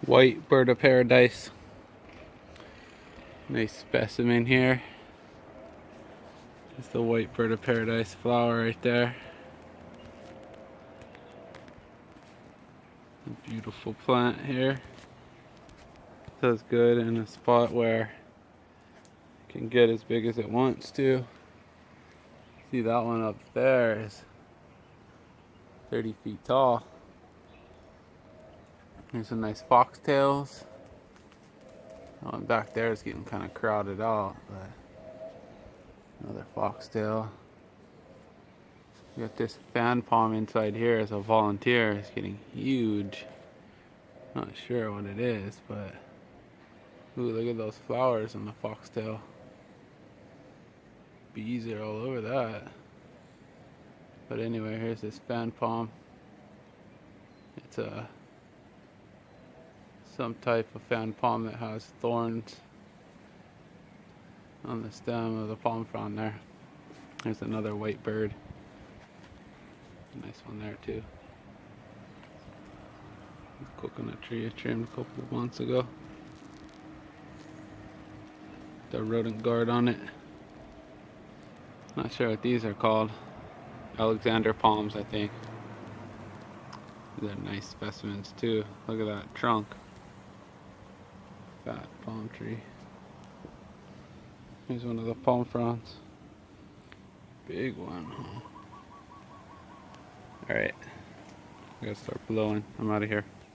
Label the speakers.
Speaker 1: White bird of paradise. Nice specimen here. It's the white bird of paradise flower right there. A beautiful plant here. Does good in a spot where it can get as big as it wants to. See, that one up there is 30 feet tall. There's some nice foxtails. That one back there is getting kind of crowded out, but another foxtail. We got this fan palm inside here as a volunteer. It's getting huge. Not sure what it is, but ooh, look at those flowers on the foxtail. Bees are all over that. But anyway, here's this fan palm. It's some type of fan palm that has thorns on the stem of the palm frond there. There's another white bird. Nice one there too. Coconut tree I trimmed a couple of months ago. The rodent guard on it. Not sure what these are called. Alexander palms, I think. These are nice specimens too. Look at that trunk. Fat palm tree. Here's one of the palm fronds. Big one. Alright. I gotta start blowing. I'm out of here.